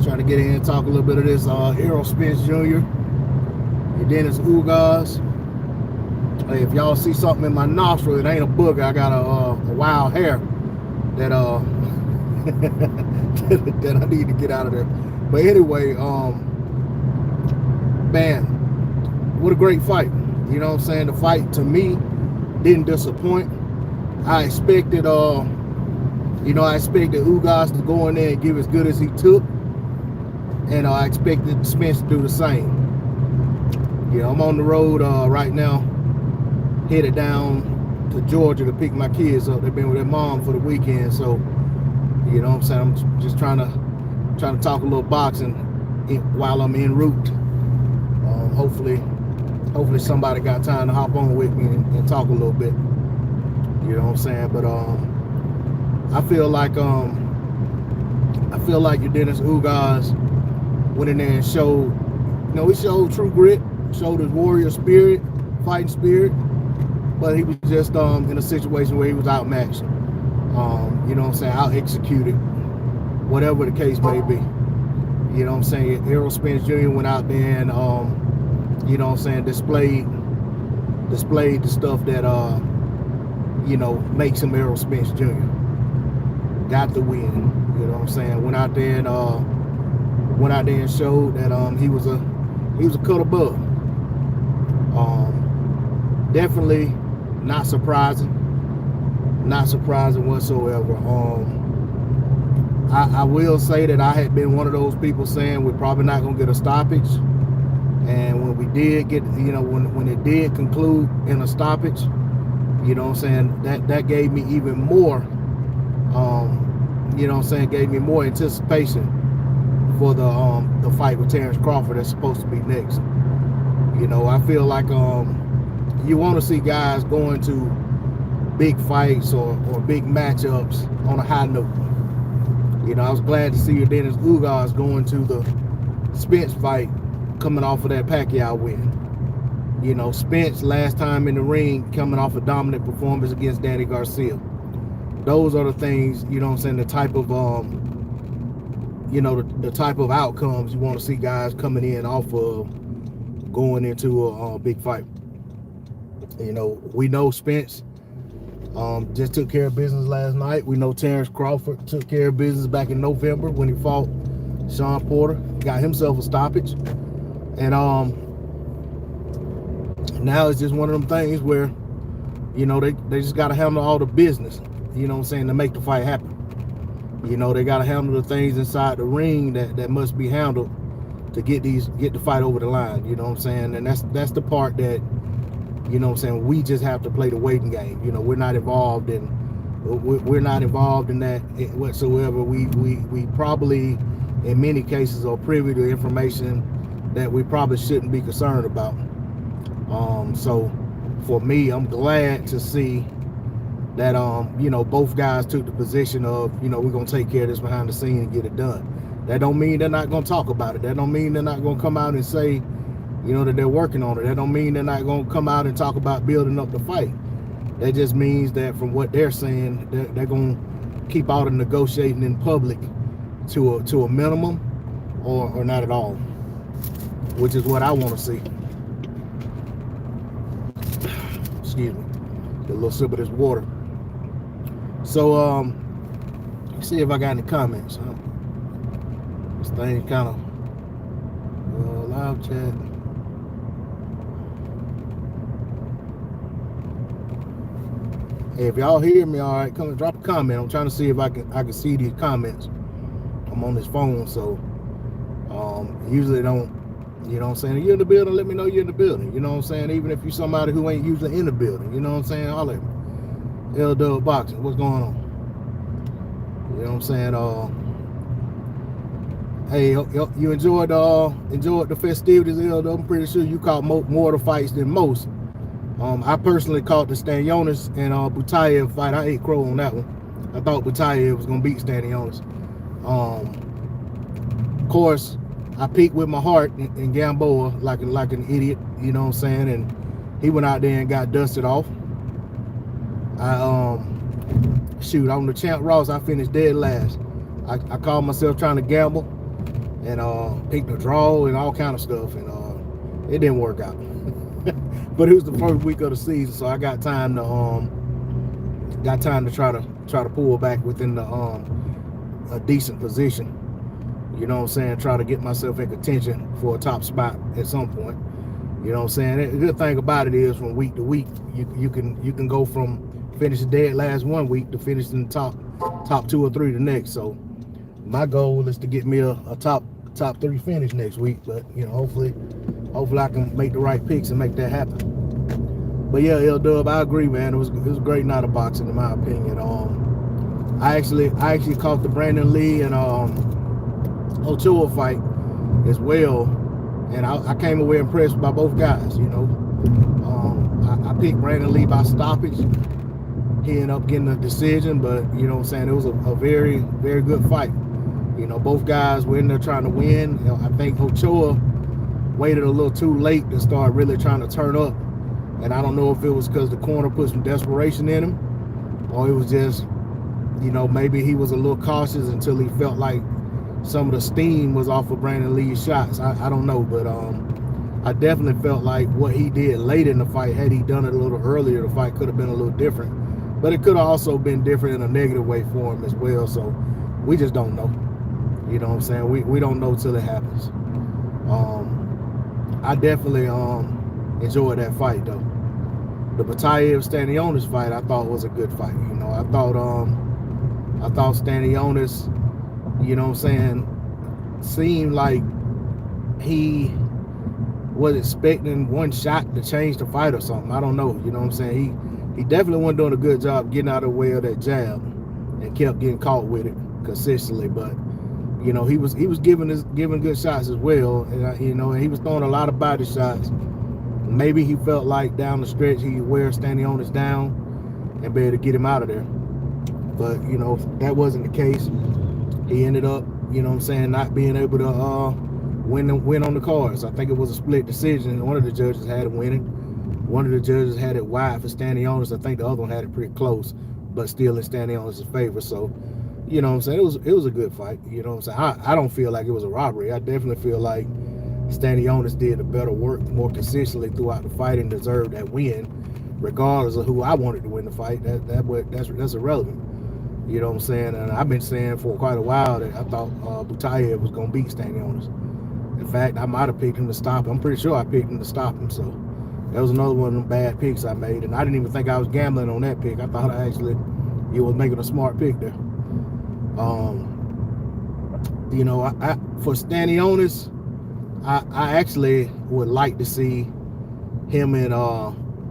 Trying to get in and talk a little bit of this Spence Jr. and Dennis Ugas. Hey, if y'all see something in my nostril, it ain't a booger. I got a wild hair that that I need to get out of there. But anyway, man, what a great fight. You know what I'm saying? The fight to me didn't disappoint. I expected I expected Ugas to go in there and give as good as he took. And I expected Spence to do the same. Yeah, I'm on the road right now, headed down to Georgia to pick my kids up. They've been with their mom for the weekend, so you know what I'm saying, I'm just trying to talk a little boxing while I'm en route. Hopefully somebody got time to hop on with me and talk a little bit. You know what I'm saying? But I feel like your Dennis Ugas went in there and showed, he showed true grit, showed his warrior spirit, fighting spirit, but he was just in a situation where he was outmatched. You know what I'm saying, out executed, whatever the case may be. You know what I'm saying? Errol Spence Jr. went out there and you know what I'm saying, displayed the stuff that makes him Errol Spence Jr. Got the win. You know what I'm saying? Went out there and showed that he was a cut above. Definitely not surprising whatsoever. I will say that I had been one of those people saying we're probably not gonna get a stoppage, and when we did get, when it did conclude in a stoppage, you know what I'm saying, that gave me even more, you know what I'm saying, gave me more anticipation for the fight with Terrence Crawford that's supposed to be next. You know, I feel like you want to see guys going to big fights or big matchups on a high note. You know, I was glad to see your Dennis Ugas going to the Spence fight coming off of that Pacquiao win. You know, Spence last time in the ring coming off a dominant performance against Danny Garcia. Those are the things, you know what I'm saying, the type of the type of outcomes you want to see guys coming in off of going into a big fight. You know, we know Spence just took care of business last night. We know Terrence Crawford took care of business back in November when he fought Sean Porter, got himself a stoppage. And now it's just one of them things where, you know, they just got to handle all the business, you know what I'm saying, to make the fight happen. You know, they got to handle the things inside the ring that must be handled to get the fight over the line, you know what I'm saying? And that's the part that, you know what I'm saying, we just have to play the waiting game. You know, we're not involved in that whatsoever. We probably in many cases are privy to information that we probably shouldn't be concerned about. So for me, I'm glad to see that both guys took the position of, we're gonna take care of this behind the scene and get it done. That don't mean they're not gonna talk about it. That don't mean they're not gonna come out and say, that they're working on it. That don't mean they're not gonna come out and talk about building up the fight. That just means that from what they're saying, they're gonna keep all the negotiating in public to a minimum or not at all, which is what I want to see. Excuse me, get a little sip of this water. So let's see if I got any comments. This thing kind of live chat. Hey, if y'all hear me, all right, come and drop a comment. I'm trying to see if I can see these comments. I'm on this phone, so usually don't, you know what I'm saying, if you're in the building, let me know you're in the building, you know what I'm saying, even if you're somebody who ain't usually in the building, you know what I'm saying, holler at me. LW Boxing, what's going on? You know what I'm saying? Hey, you enjoyed the festivities, LW. I'm pretty sure you caught more of the fights than most. I personally caught the Stanionis and Bout fight. I ate crow on that one. I thought Bout was gonna beat Stanionis. Of course, I peeked with my heart in Gamboa like an idiot, you know what I'm saying, and he went out there and got dusted off. On the Champ Ross, I finished dead last. I called myself trying to gamble, and picked a draw and all kind of stuff, and it didn't work out. But it was the first week of the season, so I got time to try to pull back within the a decent position. You know what I'm saying? Try to get myself in contention for a top spot at some point. You know what I'm saying? The good thing about it is from week to week, you can go from finishing dead last one week to finishing top 2 or 3 the next. So my goal is to get me a top 3 finish next week. But you know, hopefully I can make the right picks and make that happen. But yeah, L Dub, I agree, man. It was a great night of boxing in my opinion. I actually caught the Brandon Lee and Ochoa fight as well, and I came away impressed by both guys. You know, I picked Brandon Lee by stoppage. He ended up getting a decision, but you know what I'm saying, it was a very, very good fight. You know, both guys were in there trying to win. You know, I think Ochoa waited a little too late to start really trying to turn up, and I don't know if it was because the corner put some desperation in him, or it was just, you know, maybe he was a little cautious until he felt like some of the steam was off of Brandon Lee's shots. I don't know, but I definitely felt like what he did late in the fight, had he done it a little earlier, the fight could have been a little different. But it could have also been different in a negative way for him as well. So we just don't know. You know what I'm saying? We don't know till it happens. I definitely enjoyed that fight though. The Batayev-Stanionis fight I thought was a good fight. You know, I thought Stanionis, you know what I'm saying, seemed like he was expecting one shot to change the fight or something. I don't know. You know what I'm saying? He definitely wasn't doing a good job getting out of the way of that jab and kept getting caught with it consistently. But you know, he was giving good shots as well, and you know, and he was throwing a lot of body shots. Maybe he felt like down the stretch he could wear Stanionis down and be able to get him out of there. But you know, that wasn't the case. He ended up, you know what I'm saying, not being able to win on the cards. I think it was a split decision. One of the judges had him winning. One of the judges had it wide for Stanionis. I think the other one had it pretty close, but still in Stanionis' favor. So, you know what I'm saying, it was a good fight. You know what I'm saying? I don't feel like it was a robbery. I definitely feel like Stanionis did a better work more consistently throughout the fight and deserved that win, regardless of who I wanted to win the fight. That's irrelevant. You know what I'm saying? And I've been saying for quite a while that I thought Butayev was going to beat Stanionis. In fact, I might have picked him to stop him. I'm pretty sure I picked him to stop him. So that was another one of them bad picks I made. And I didn't even think I was gambling on that pick. I thought he was making a smart pick there. You know, for Stanionis, I actually would like to see him and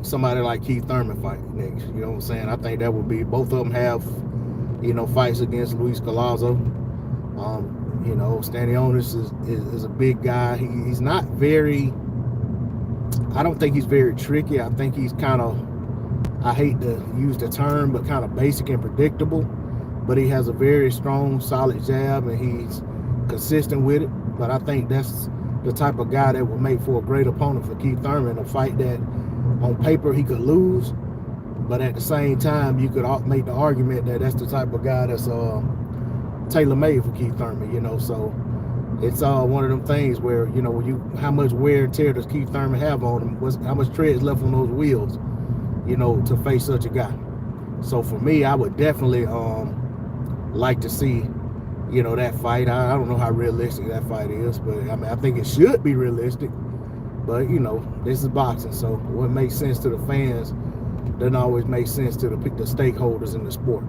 somebody like Keith Thurman fight next. You know what I'm saying? I think that would be, both of them have, you know, fights against Luis Collazo. You know, Stanionis is a big guy. He's not very, I don't think he's very tricky. I think he's kind of, I hate to use the term, but kind of basic and predictable. But he has a very strong, solid jab, and he's consistent with it. But I think that's the type of guy that would make for a great opponent for Keith Thurman, a fight that on paper he could lose, but at the same time you could make the argument that that's the type of guy that's tailor-made for Keith Thurman. You know, so it's one of them things where, you know, how much wear and tear does Keith Thurman have on him? How much tread is left on those wheels, you know, to face such a guy? So for me, I would definitely like to see, you know, that fight. I don't know how realistic that fight is, but I mean, I think it should be realistic. But you know, this is boxing, so what makes sense to the fans doesn't always make sense to the stakeholders in the sport.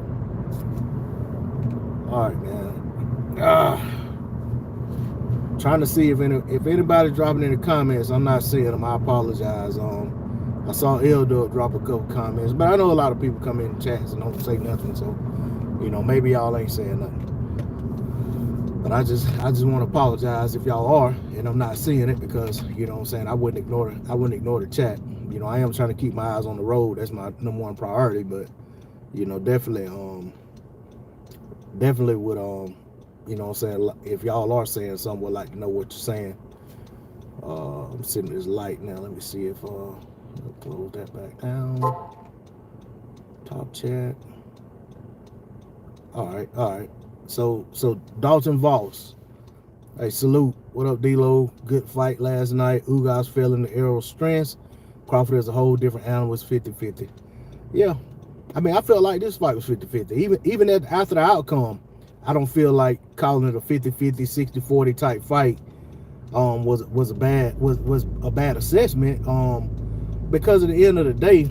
All right, man. Trying to see if anybody's dropping in the comments. I'm not seeing them. I apologize. I saw Eldo drop a couple comments, but I know a lot of people come in chats and don't say nothing. So, you know, maybe y'all ain't saying nothing. But I just want to apologize if y'all are and I'm not seeing it, because, you know what I'm saying, I wouldn't ignore the chat. You know, I am trying to keep my eyes on the road. That's my number one priority. But, you know, definitely would you know what I'm saying, if y'all are saying something, would like to know what you're saying. I'm sitting at this light now. Let me see if I'll close that back down. Top chat. All right. So Dalton Voss, Hey, salute. What up, D-Lo? Good fight last night. Ugas fell in the Errol's strengths. Crawford is a whole different animal. It's 50-50. Yeah. I mean, I felt like this fight was 50-50. Even after the outcome, I don't feel like calling it a 50-50, 60-40 type fight was a bad assessment. Because at the end of the day,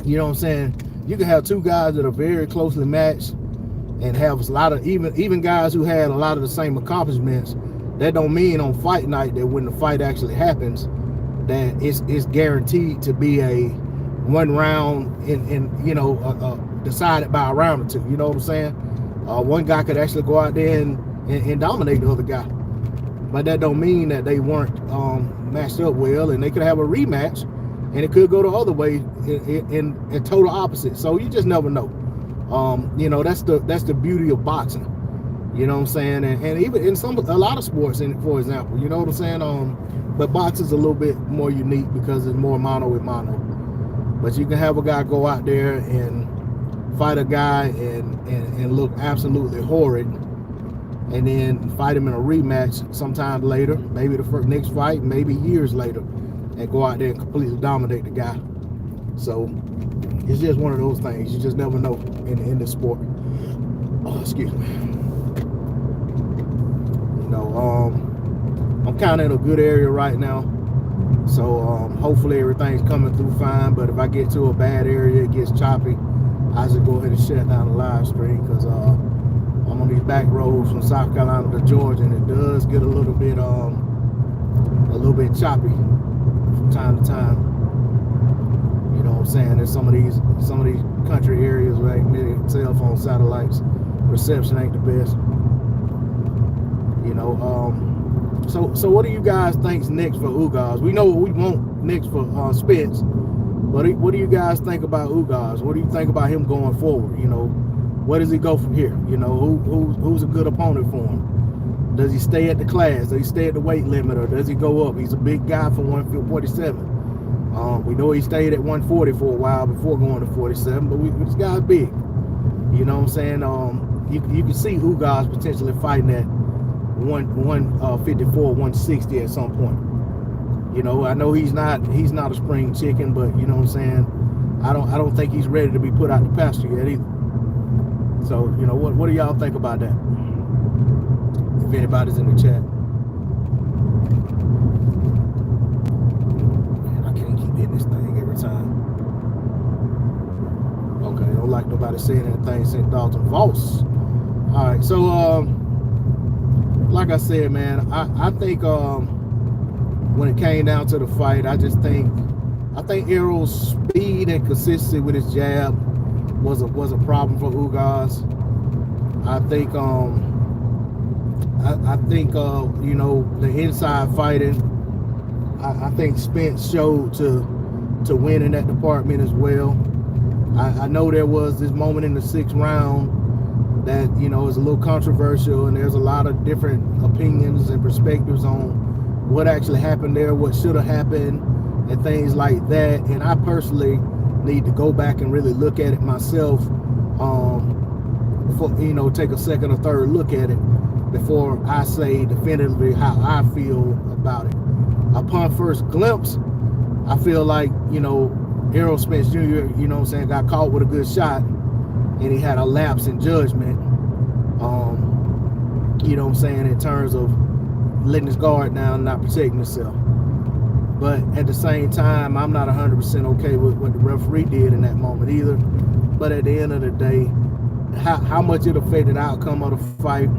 you know what I'm saying, you can have two guys that are very closely matched and have a lot of even guys who had a lot of the same accomplishments. That don't mean on fight night that when the fight actually happens that it's guaranteed to be a one round in you know decided by a round or two. You know what I'm saying? One guy could actually go out there and dominate the other guy, but that don't mean that they weren't matched up well, and they could have a rematch and it could go the other way in total opposite. So you just never know. You know, that's the beauty of boxing. You know what I'm saying? And even in a lot of sports, for example, you know what I'm saying? But boxing's a little bit more unique because it's more mano with mano. But you can have a guy go out there and fight a guy and look absolutely horrid, and then fight him in a rematch sometime later, maybe the next fight, maybe years later, and go out there and completely dominate the guy. So it's just one of those things. You just never know in this sport. Oh, excuse me. You know, I'm kind of in a good area right now, so hopefully everything's coming through fine. But if I get to a bad area, it gets choppy, I just go ahead and shut down the live stream, because I'm on these back roads from South Carolina to Georgia, and it does get a little bit choppy from time to time. You know what I'm saying? There's some of these country areas where cell phone satellites reception ain't the best. You know, so what do you guys think's next for Ugas? We know what we want next for Spence, but what do you guys think about Ugas? What do you think about him going forward? You know, where does he go from here? You know, who's a good opponent for him? Does he stay at the class? Does he stay at the weight limit, or does he go up? He's a big guy for 147. We know he stayed at 140 for a while before going to 47, but this guy's big. You know what I'm saying? You can see Ugas potentially fighting at 154, 160 at some point. You know, I know he's not a spring chicken, but you know what I'm saying? I don't think he's ready to be put out the pasture yet either. So, you know, what do y'all think about that? If anybody's in the chat. Man, I can't keep hitting this thing every time. Okay, don't like nobody saying anything since Dalton Voss. All right, so like I said, man, I think when it came down to the fight, I think Errol's speed and consistency with his jab was a problem for Ugas. I think you know, the inside fighting, I think Spence showed to win in that department as well. I know there was this moment in the 6th round that, you know, is a little controversial, and there's a lot of different opinions and perspectives on what actually happened there, what should have happened, and things like that. And I personally need to go back and really look at it myself, you know, take a second or third look at it before I say definitively how I feel about it. Upon first glimpse, I feel like, you know, Errol Spence Jr., you know what I'm saying, got caught with a good shot, and he had a lapse in judgment, you know what I'm saying, in terms of letting his guard down and not protecting himself. But at the same time, I'm not 100% okay with what the referee did in that moment either. But at the end of the day, how much it affected the outcome of the fight,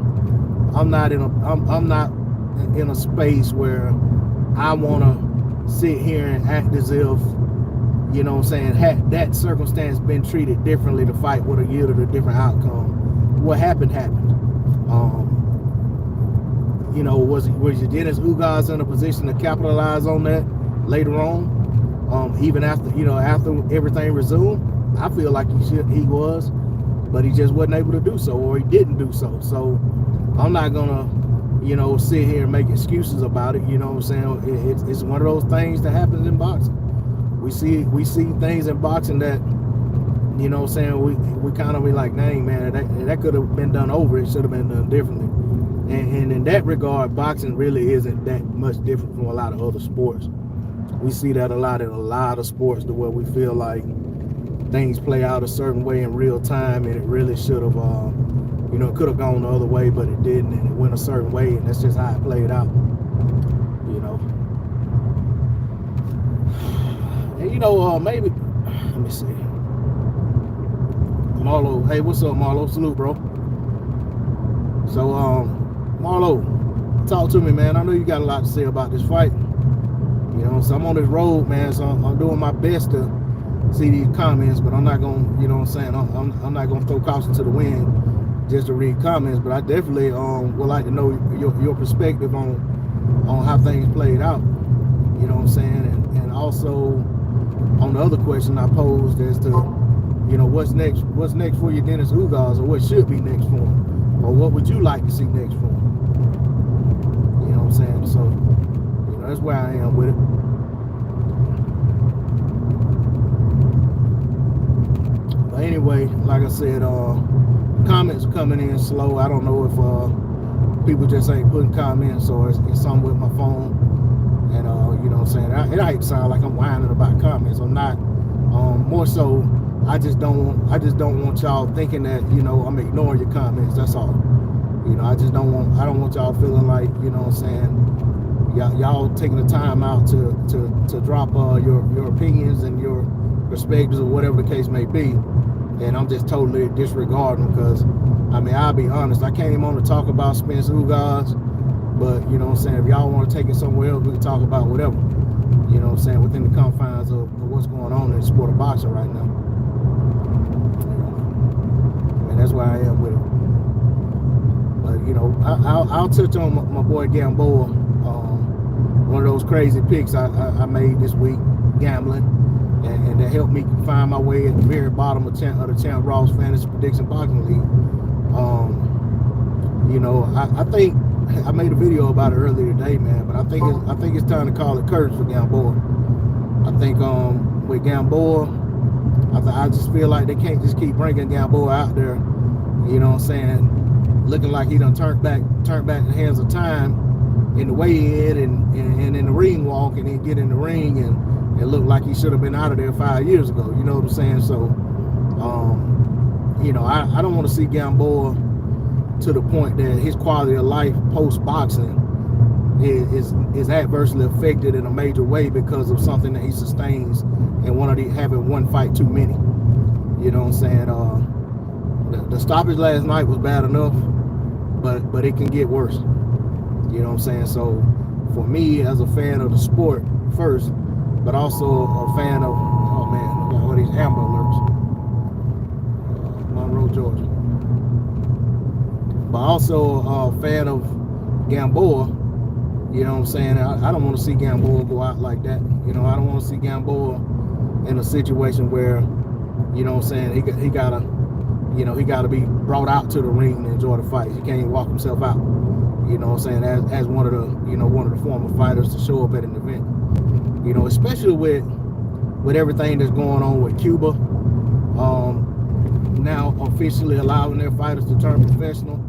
I'm not in a space where I want to sit here and act as if, you know what I'm saying, had that circumstance been treated differently, the fight would have yielded a different outcome. What happened. You know, was Dennis Ugas in a position to capitalize on that later on? Even after, you know, after everything resumed, I feel like he was, but he just wasn't able to do so, or he didn't do so. So I'm not gonna, you know, sit here and make excuses about it. You know what I'm saying? It's one of those things that happens in boxing. We see things in boxing that, you know what I'm saying, we kind of be like, dang, man, that could have been done over. It should have been done differently. And in that regard, boxing really isn't that much different from a lot of other sports. We see that a lot in a lot of sports, to where we feel like things play out a certain way in real time, and it really should have, it could have gone the other way, but it didn't, and it went a certain way, and that's just how it played out. And maybe, let me see. Marlo, hey, what's up, Marlo? Salute, bro. So, Marlo, talk to me, man. I know you got a lot to say about this fight. So I'm on this road, man. So I'm doing my best to see these comments, but I'm not gonna, I'm not gonna throw caution to the wind just to read comments. But I definitely would like to know your perspective on how things played out. You know what I'm saying? And also on the other question I posed as to, what's next for you, Dennis Ugas, or what should be next for him, or what would you like to see next for him? You know what I'm saying? So, that's where I am with it. But anyway, like I said, comments are coming in slow. I don't know if people just ain't putting comments, or it's something with my phone. And you know what I'm saying? It ain't sound like I'm whining about comments. I'm not. More so, I just don't want y'all thinking that, I'm ignoring your comments. That's all. I don't want y'all feeling like, what I'm saying, y'all taking the time out to drop your opinions and your perspectives, or whatever the case may be, and I'm just totally disregarding them. Because I'll be honest, I came on to talk about Spence Ugas, but what I'm saying, if y'all want to take it somewhere else, we can talk about whatever, what I'm saying, within the confines of what's going on in the sport of boxing right now. And that's where I am with it. But I'll touch on my boy Gamboa. One of those crazy picks I made this week, gambling, and that helped me find my way at the very bottom of the Champ Ross Fantasy Prediction Boxing League. I think I made a video about it earlier today, man. But I think it's time to call it curtains for Gamboa. I think with Gamboa, I just feel like they can't just keep bringing Gamboa out there, looking like he done turned back the hands of time in the weigh-in and in the ring walk, and then get in the ring and look like he should have been out of there 5 years ago. You know what I'm saying? So, I don't want to see Gamboa to the point that his quality of life post-boxing is adversely affected in a major way because of something that he sustains and having one fight too many. You know what I'm saying? The stoppage last night was bad enough, but it can get worse. You know what I'm saying? So for me, as a fan of the sport first, but also a fan of, oh man, all these Amber Alerts, Monroe, Georgia. But also a fan of Gamboa. You know what I'm saying? I don't want to see Gamboa go out like that. I don't want to see Gamboa in a situation where, you know what I'm saying, he gotta be brought out to the ring to enjoy the fight. He can't even walk himself out. You know what I'm saying? As one of the former fighters to show up at an event. Especially with everything that's going on with Cuba, now officially allowing their fighters to turn professional.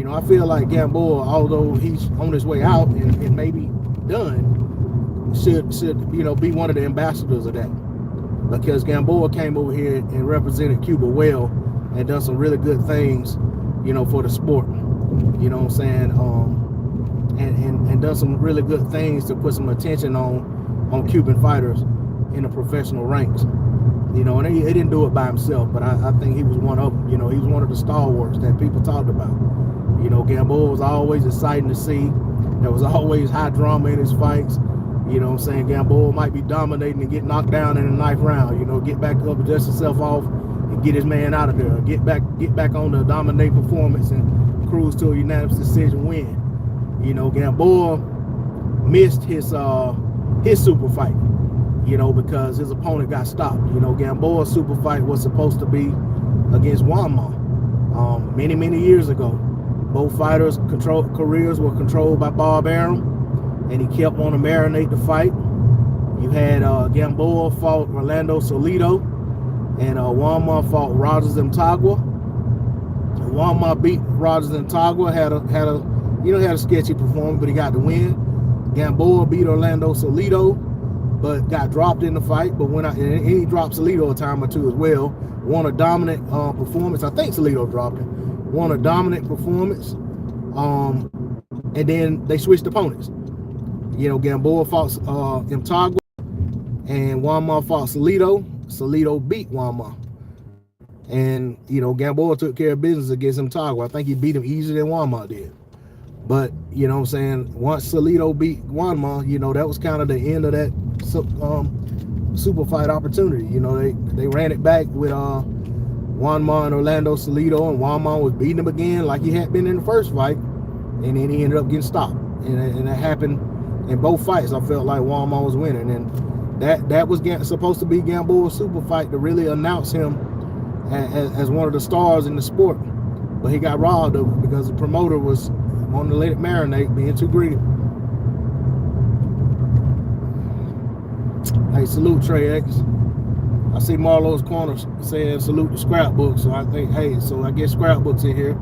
I feel like Gamboa, although he's on his way out and maybe done, should be one of the ambassadors of that, because Gamboa came over here and represented Cuba well and done some really good things, for the sport. You know what I'm saying? And done some really good things to put some attention on Cuban fighters in the professional ranks. And he didn't do it by himself, but I think he was one of them. He was one of the stalwarts that people talked about. Gamboa was always exciting to see. There was always high drama in his fights. You know what I'm saying? Gamboa might be dominating and get knocked down in the 9th round. Get back up, dust himself off, and get his man out of there. Get back on the dominate performance and cruise to a unanimous decision win. Gamboa missed his super fight, because his opponent got stopped. Gamboa's super fight was supposed to be against Wanma many years ago. Both fighters' careers were controlled by Bob Arum, and he kept wanting to marinate the fight. You had Gamboa fought Orlando Solido, and Wanma fought Rogers Mtagwa. Wanma beat Rogers Mtagwa, had he had a sketchy performance, but he got the win. Gamboa beat Orlando Salido, but got dropped in the fight. But and he dropped Salido a time or two as well. Won a dominant performance. I think Salido dropped him. Won a dominant performance. And then they switched opponents. Gamboa fought Mtagwa, and Wanma fought Salido. Salido beat Wanma. And, Gamboa took care of business against Mtagwa. I think he beat him easier than Wanma did. But, once Salido beat Wanma, that was kind of the end of that super fight opportunity. They ran it back with Wanma and Orlando Salido, and Wanma was beating him again like he had been in the first fight. And then he ended up getting stopped. And that happened in both fights. I felt like Wanma was winning. And that was supposed to be Gamboa's super fight to really announce him as one of the stars in the sport. But he got robbed of it because the promoter was wanting to let it marinate, being too greedy. Hey, salute Trey X. I see Marlo's corner saying salute the scrapbook. So I think, hey, so I guess scrapbook's in here.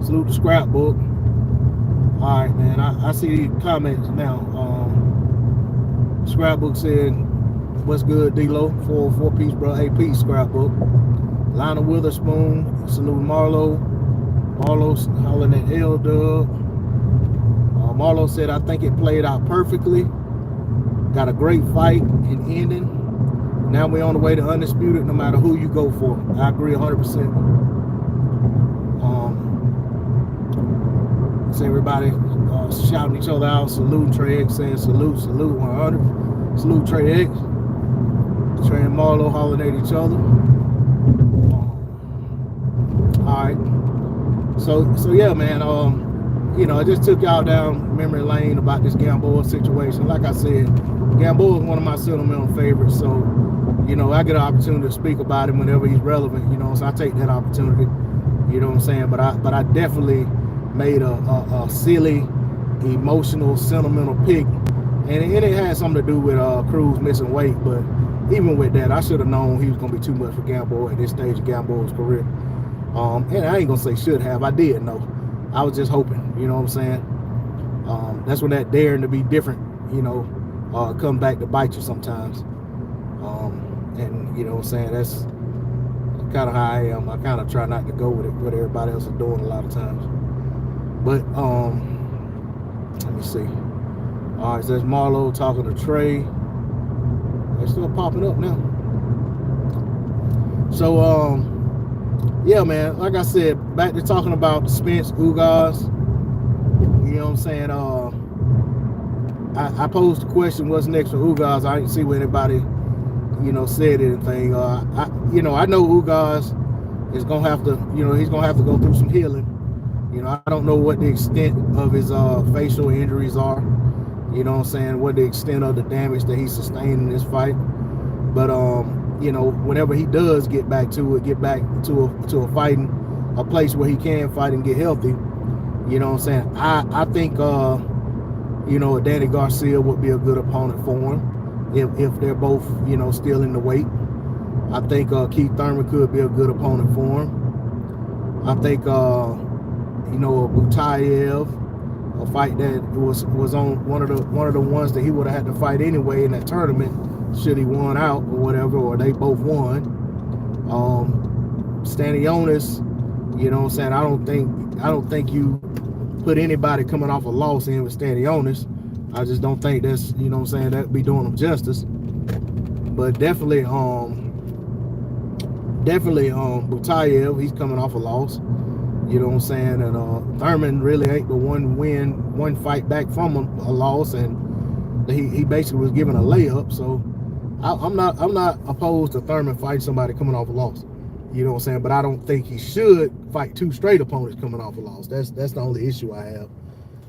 Salute the scrapbook. All right, man. I see the comments now. Scrapbook said, "What's good, D-Lo? 404 piece, bro. Hey, peace, Scrapbook." Lionel Witherspoon, salute Marlo. Marlo's hollering at L-Dub. Marlo said, "I think it played out perfectly. Got a great fight and ending. Now we're on the way to undisputed, no matter who you go for." I agree 100%. So everybody shouting each other out, saluting Trey X, saying salute, salute 100. Salute Trey X. Trey and Marlo hollering at each other. All right. So yeah, man. I just took y'all down memory lane about this Gamboa situation. Like I said, Gamboa is one of my sentimental favorites. So, I get an opportunity to speak about him whenever he's relevant. So I take that opportunity. You know what I'm saying? But I definitely made a silly, emotional, sentimental pick, and it had something to do with Cruz missing weight. But even with that, I should have known he was gonna be too much for Gamboa at this stage of Gamboa's career. And I ain't gonna say should have. I did know. I was just hoping. You know what I'm saying? That's when that daring to be different, come back to bite you sometimes. And you know what I'm saying? That's kind of how I am. I kind of try not to go with it, what everybody else is doing a lot of times. But let me see. All right, so that's Marlo talking to Trey. They're still popping up now. So yeah, man, like I said, back to talking about the Spence Ugas. You know what I'm saying? I posed the question, what's next for Ugas? I didn't see where anybody, said anything. I know Ugas is gonna have to, he's gonna have to go through some healing. I don't know what the extent of his facial injuries are. You know what I'm saying? What the extent of the damage that he sustained in this fight. But whenever he does get back to a fighting, a place where he can fight and get healthy, you know what I'm saying? I think Danny Garcia would be a good opponent for him if they're both, still in the weight. I think Keith Thurman could be a good opponent for him. I think Boutayev, a fight that was on one of the ones that he would have had to fight anyway in that tournament, should he won out or whatever, or they both won. Stanionis, you know what I'm saying? I don't think you put anybody coming off a loss in with Stanionis. I just don't think that's, that'd be doing him justice. But definitely Boutayev, he's coming off a loss. You know what I'm saying? And Thurman really ain't but one fight back from a loss, and he basically was given a layup. So I'm not opposed to Thurman fighting somebody coming off a loss. You know what I'm saying? But I don't think he should fight two straight opponents coming off a loss. That's the only issue I have.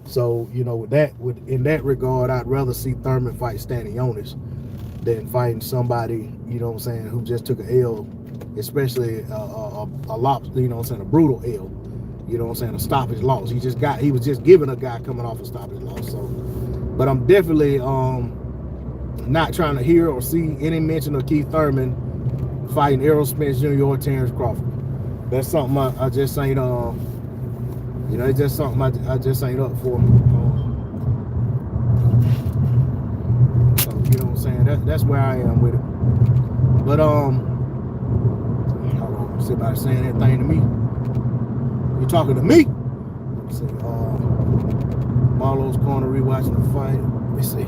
So in that regard, I'd rather see Thurman fight Stanionis than fighting somebody, you know what I'm saying, who just took an L, especially a brutal L. You know what I'm saying? A stoppage loss. He was just giving a guy coming off a stoppage loss. So, but I'm definitely not trying to hear or see any mention of Keith Thurman fighting Errol Spence Jr. or Terrence Crawford. That's something I just ain't You know, it's just something I just ain't up for. So you know what I'm saying? That's where I am with it. But hold on, see about saying anything to me. You talking to me? Let me see. Marlo's corner rewatching the fight. Let me see.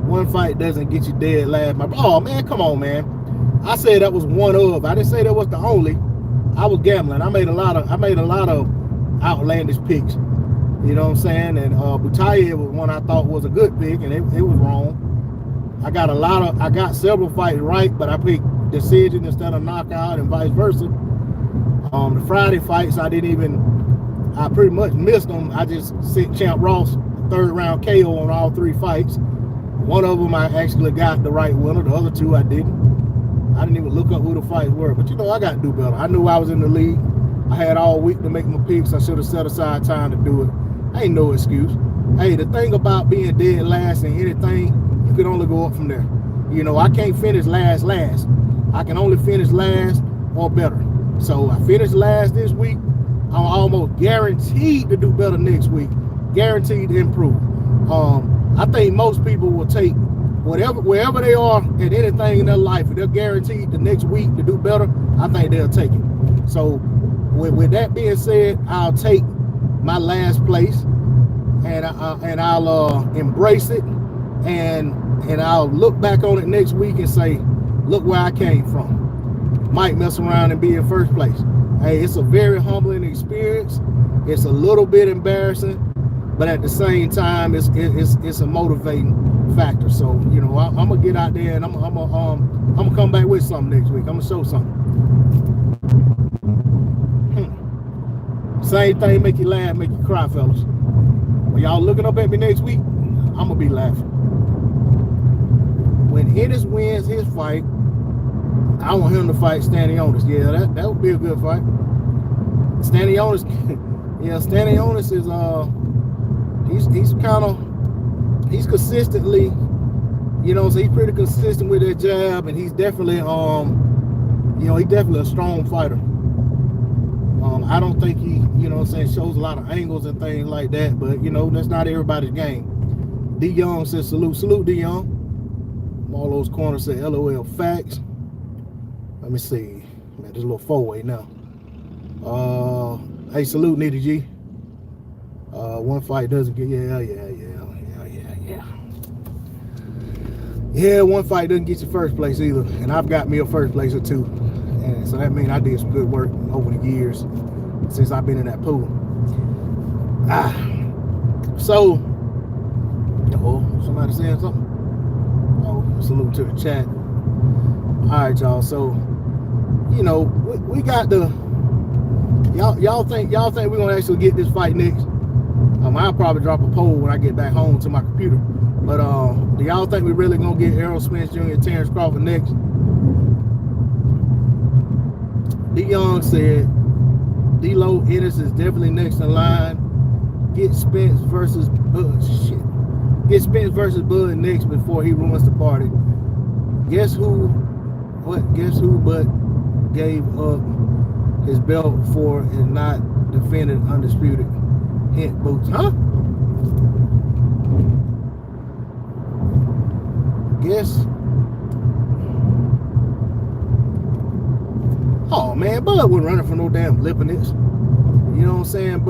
One fight doesn't get you dead last. Oh man, come on, man. I said that was one of. I didn't say that was the only. I was gambling. I made a lot of outlandish picks. You know what I'm saying? And Bout was one I thought was a good pick, and it was wrong. I got several fights right, but I picked decision instead of knockout and vice versa. The Friday fights I pretty much missed them. I just sent Champ Ross third round KO on all 3 fights. One of them I actually got the right winner. The other 2 I didn't. I didn't even look up who the fights were. But you know, I got to do better. I knew I was in the league. I had all week to make my picks. I should have set aside time to do it. Ain't no excuse. Hey, the thing about being dead last in anything, you can only go up from there. You know, I can't finish last. I can only finish last or better. So I finished last this week. I'm almost guaranteed to do better next week. Guaranteed to improve. I think most people will take wherever they are at anything in their life, if they're guaranteed the next week to do better, I think they'll take it. So with that being said, I'll take my last place, and I'll embrace it, and I'll look back on it next week and say, look where I came from. Might mess around and be in first place. Hey, it's a very humbling experience. It's a little bit embarrassing, but at the same time, it's a motivating factor. So you know, I'm gonna get out there and I'm gonna come back with something next week. I'm gonna show something. Same thing make you laugh, make you cry, fellas. When y'all looking up at me next week, I'm gonna be laughing. When Ennis wins his fight, I want him to fight Stanionis. Yeah, that would be a good fight. Stanionis, yeah, Stanionis is he's consistently, you know, so he's pretty consistent with that jab, and he's definitely you know, he's definitely a strong fighter. I don't think he, you know what I'm saying, shows a lot of angles and things like that, but you know, that's not everybody's game. D Young says salute D Young. Marlo's corner said LOL facts. Let me see. Man, this little 4-way now. Hey, salute Nitty G. One fight doesn't get yeah, one fight doesn't get you first place either, and I've got me a first place or 2, and so that means I did some good work over the years since I've been in that pool. So somebody saying something? Oh, salute to the chat. All right, y'all. So you know, we got the y'all think we're gonna actually get this fight next? I'll probably drop a poll when I get back home to my computer. But do y'all think we're really gonna get Errol Spence Jr. and Terrence Crawford next? D Young said D-Lo Ennis is definitely next in line. Get Spence versus Bud. Shit. Get Spence versus Bud next before he ruins the party. Guess who but gave up his belt for and not defended undisputed? Hint Boots, huh? Guess. Oh man, Bud wasn't running for no damn Lipinets. You know what I'm saying?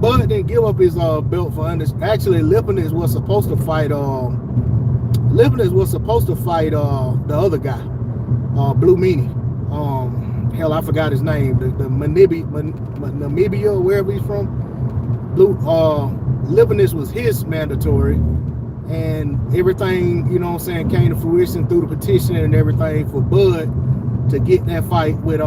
Bud didn't give up his belt for undisputed. Actually, Lipinets was supposed to fight. Lipinets was supposed to fight the other guy, Blue Meanie. Hell, I forgot his name. The Namibia, wherever he's from. Lipinets was his mandatory, and everything, you know what I'm saying, came to fruition through the petition and everything for Bud to get that fight with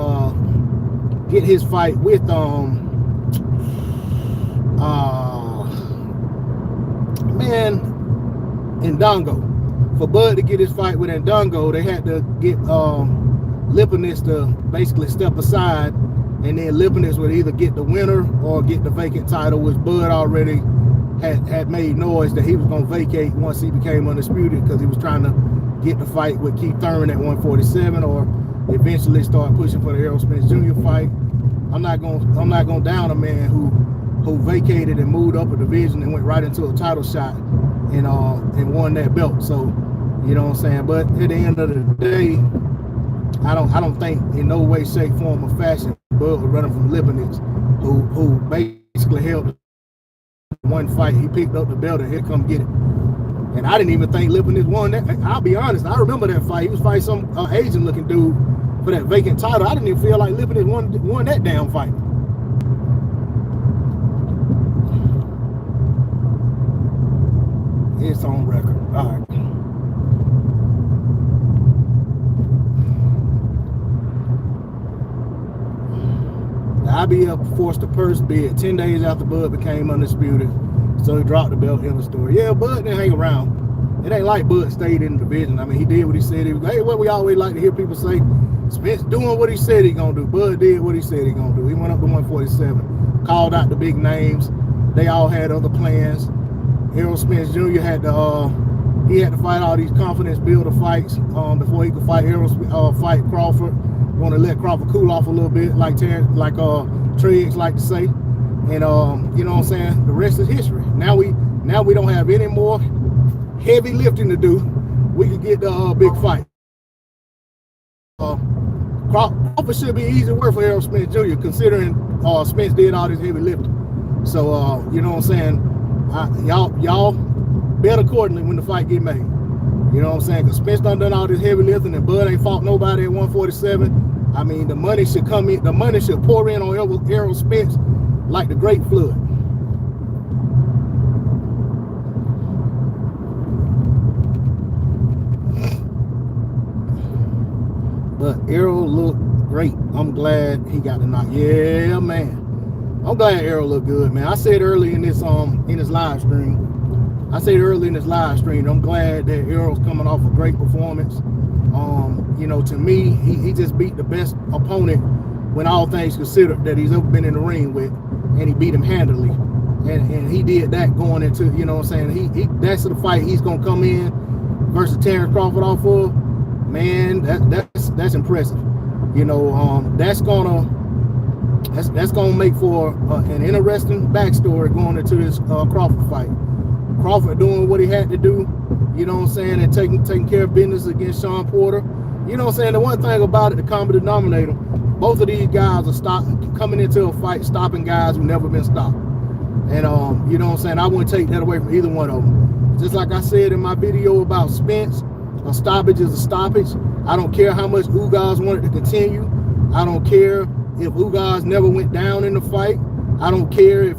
get his fight with Ndongo. For Bud to get his fight with Ndongo, they had to get Lipinets to basically step aside, and then Lipinets would either get the winner or get the vacant title, which Bud already had made noise that he was going to vacate once he became undisputed, because he was trying to get the fight with Keith Thurman at 147, or eventually start pushing for the Errol Spence Jr. fight. I'm not gonna down a man who vacated and moved up a division and went right into a title shot and won that belt. So, you know what I'm saying? But at the end of the day, I don't think in no way, shape, form, or fashion Bud was running from Lebanese, who basically held one fight. He picked up the belt and here come get it. And I didn't even think Lebanese won that. I'll be honest, I remember that fight. He was fighting some Asian looking dude for that vacant title. I didn't even feel like Lebanese won that damn fight. It's on record. All right. The IBF forced a purse bid 10 days after Bud became undisputed, so he dropped the belt in the story. Yeah, Bud didn't hang around. It ain't like Bud stayed in the division. I mean, he did what he said. Hey, what we always like to hear people say, Spence doing what he said he gonna do. Bud did what he said he gonna do. He went up to 147, called out the big names. They all had other plans. Errol Spence Jr. had to fight all these confidence builder fights before he could fight fight Crawford. Want to let Crawford cool off a little bit, like Triggs like to say. And you know what I'm saying? The rest is history. Now we don't have any more heavy lifting to do. We can get the big fight. Crawford should be easy work for Errol Spence Jr. considering Spence did all this heavy lifting. So you know what I'm saying? Y'all bet accordingly when the fight get made. You know what I'm saying? Because Spence done all this heavy lifting and Bud ain't fought nobody at 147. I mean, the money should come in. The money should pour in on Errol Spence like the great flood. But Errol looked great. I'm glad he got the knock. Yeah, man. I'm glad Errol looked good, man. I said early in this live stream. I'm glad that Errol's coming off a great performance. You know, to me, he just beat the best opponent when all things considered that he's ever been in the ring with, and he beat him handily. And he did that going into, you know what I'm saying? That's the fight he's gonna come in versus Terrence Crawford off of. Man, that's impressive. You know, that's gonna make for an interesting backstory going into this Crawford fight. Crawford doing what he had to do, you know what I'm saying, and taking care of business against Sean Porter. You know what I'm saying? The one thing about it, the common denominator, both of these guys are coming into a fight, stopping guys who never been stopped. And you know what I'm saying? I wouldn't take that away from either one of them. Just like I said in my video about Spence, a stoppage is a stoppage. I don't care how much Ugas wanted to continue. I don't care if Ugas never went down in the fight. I don't care if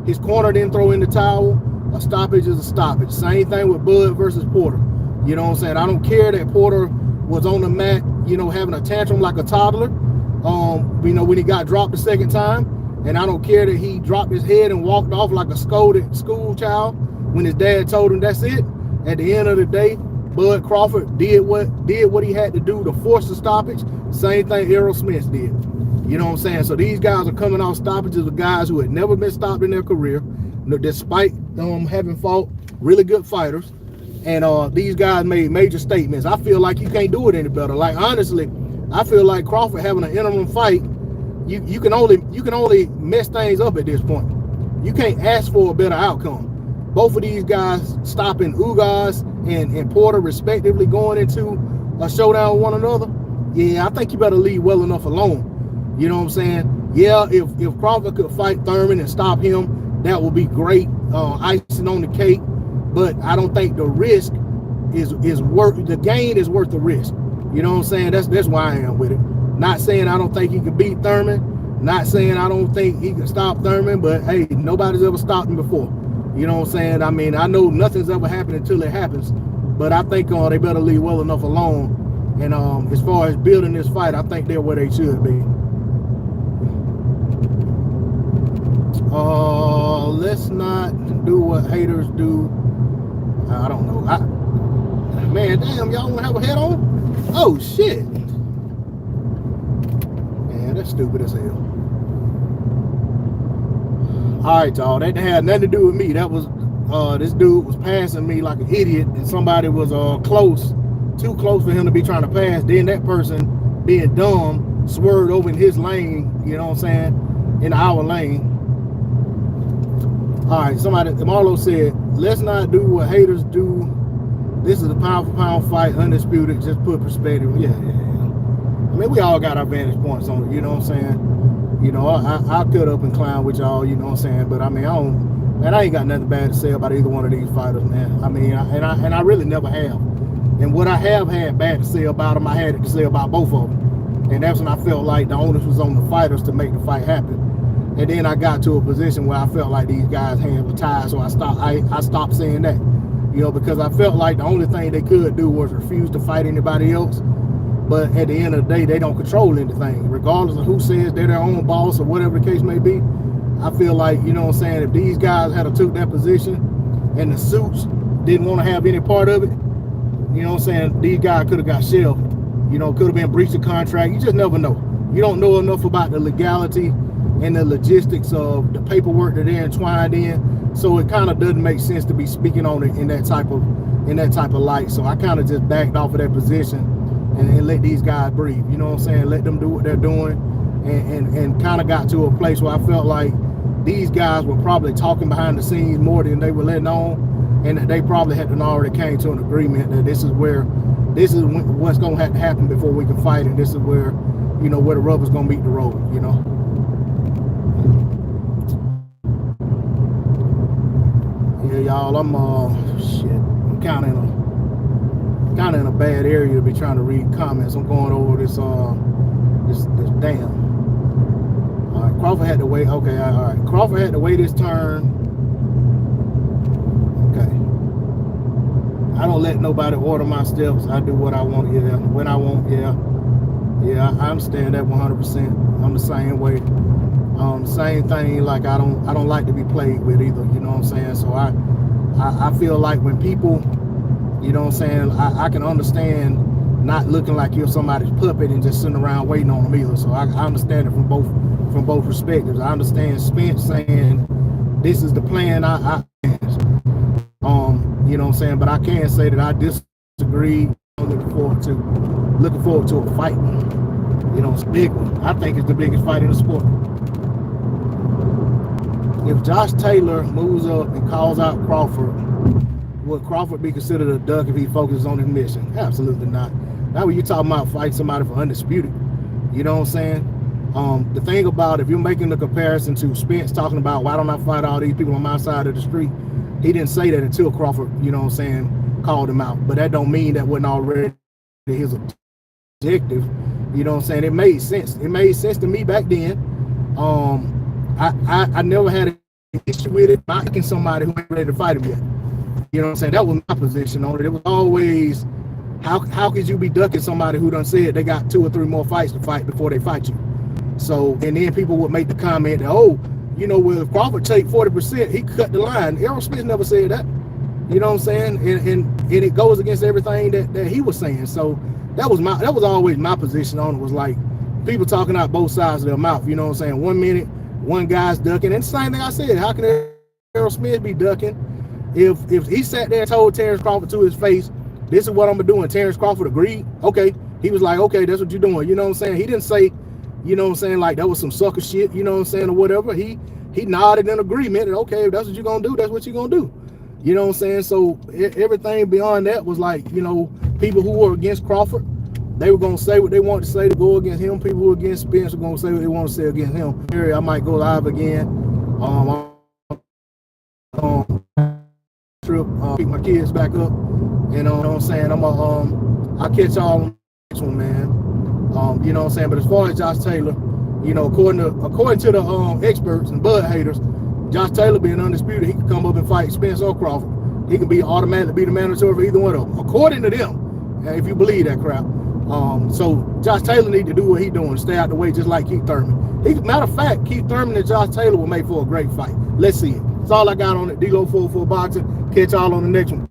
his corner didn't throw in the towel. A stoppage is a stoppage. Same thing with Bud versus Porter. You know what I'm saying? I don't care that Porter was on the mat, you know, having a tantrum like a toddler, you know, when he got dropped the second time. And I don't care that he dropped his head and walked off like a scolded school child when his dad told him that's it. At the end of the day, Bud Crawford did what he had to do to force the stoppage. Same thing Errol Spence did. You know what I'm saying? So these guys are coming off stoppages with guys who had never been stopped in their career, despite having fought really good fighters. And these guys made major statements. I feel like you can't do it any better. Like, honestly, I feel like Crawford having an interim fight, you can only mess things up at this point. You can't ask for a better outcome. Both of these guys stopping Ugas and Porter respectively going into a showdown with one another. Yeah, I think you better leave well enough alone. You know what I'm saying? Yeah, if Crawford could fight Thurman and stop him, that would be great, icing on the cake. But I don't think the risk is worth, the gain is worth the risk. You know what I'm saying? That's why I am with it. Not saying I don't think he can beat Thurman. Not saying I don't think he can stop Thurman. But hey, nobody's ever stopped him before. You know what I'm saying? I mean, I know nothing's ever happened until it happens. But I think they better leave well enough alone. And as far as building this fight, I think they're where they should be. Let's not do what haters do. I don't know. Man, damn, y'all want to have a head on? Oh, shit. Man, that's stupid as hell. All right, y'all. That had nothing to do with me. That was, this dude was passing me like an idiot, and somebody was too close for him to be trying to pass. Then that person being dumb, swerved over in his lane, you know what I'm saying, in our lane. All right, Marlo said, let's not do what haters do. This is a pound for pound fight, undisputed, just put perspective. Yeah. I mean, we all got our vantage points on it, you know what I'm saying? You know, I cut up and clown with y'all, you know what I'm saying? But I mean, I ain't got nothing bad to say about either one of these fighters, man. I mean, I really never have. And what I have had bad to say about them, I had it to say about both of them. And that's when I felt like the onus was on the fighters to make the fight happen. And then I got to a position where I felt like these guys' hands were tied, so I stopped saying that. You know, because I felt like the only thing they could do was refuse to fight anybody else. But at the end of the day, they don't control anything. Regardless of who says they're their own boss or whatever the case may be, I feel like, you know what I'm saying, if these guys had took that position and the suits didn't want to have any part of it, you know what I'm saying, these guys could have got shelved. You know, could have been breached of contract. You just never know. You don't know enough about the legality and the logistics of the paperwork that they're entwined in. So it kind of doesn't make sense to be speaking on it in that type of light. So I kind of just backed off of that position and let these guys breathe. You know what I'm saying? Let them do what they're doing, and kind of got to a place where I felt like these guys were probably talking behind the scenes more than they were letting on, and that they probably had already came to an agreement that this is what's going to have to happen before we can fight, and this is where, you know, where the rubber's going to meet the road, you know. Yeah, y'all, I'm kind of in a bad area to be trying to read comments. I'm going over this dam. All right, Crawford had to wait. Okay, all right. Crawford had to wait his turn. Okay. I don't let nobody order my steps. I do what I want. Yeah, when I want. Yeah. I understand that 100%. I'm the same way. Same thing. Like I don't like to be played with either. You know what I'm saying? So I feel like when people, you know what I'm saying, I can understand not looking like you're somebody's puppet and just sitting around waiting on them either. So I understand it from both perspectives. I understand Spence saying this is the plan. You know what I'm saying, but I can say that I disagree. I'm looking forward to a fight. You know, it's a big one. I think it's the biggest fight in the sport. If Josh Taylor moves up and calls out Crawford, would Crawford be considered a duck if he focuses on his mission? Absolutely not. Now when you're talking about fighting somebody for undisputed, you know what I'm saying? The thing about, if you're making the comparison to Spence talking about why don't I fight all these people on my side of the street, he didn't say that until Crawford, you know what I'm saying, called him out. But that don't mean that wasn't already his objective. You know what I'm saying? It made sense. It made sense to me back then. I never had an issue with it knocking somebody who ain't ready to fight him yet. You know what I'm saying? That was my position on it. It was always, how could you be ducking somebody who done said they got 2 or 3 more fights to fight before they fight you? So, and then people would make the comment that, oh, you know, well, if Crawford take 40%, he cut the line. Errol Smith never said that. You know what I'm saying? And it goes against everything that he was saying. So that was always my position on it, was like people talking out both sides of their mouth. You know what I'm saying? 1 minute, one guy's ducking. And the same thing I said, how can Errol Smith be ducking? If he sat there and told Terrence Crawford to his face, this is what I'm doing, Terrence Crawford agreed, okay. He was like, okay, that's what you're doing. You know what I'm saying? He didn't say, you know what I'm saying, like that was some sucker shit, you know what I'm saying, or whatever. He nodded in agreement, and okay, if that's what you're gonna do, that's what you're gonna do. You know what I'm saying? So everything beyond that was like, you know, people who were against Crawford, they were gonna say what they wanted to say to go against him. People who were against Spence were gonna say what they want to say against him. I might go live again. Trip, pick my kids back up. You know what I'm saying? I'll catch y'all on the next one, man. You know what I'm saying? But as far as Josh Taylor, you know, according to the experts and Bud haters, Josh Taylor being undisputed, he can come up and fight Spence or Crawford. He can be automatically be the mandatory for either one of them, according to them, if you believe that crap. So Josh Taylor need to do what he's doing, stay out the way, just like Keith Thurman. Matter of fact, Keith Thurman and Josh Taylor will make for a great fight. Let's see it. That's all I got on it. D-Lo 44 Boxing. Catch y'all on the next one.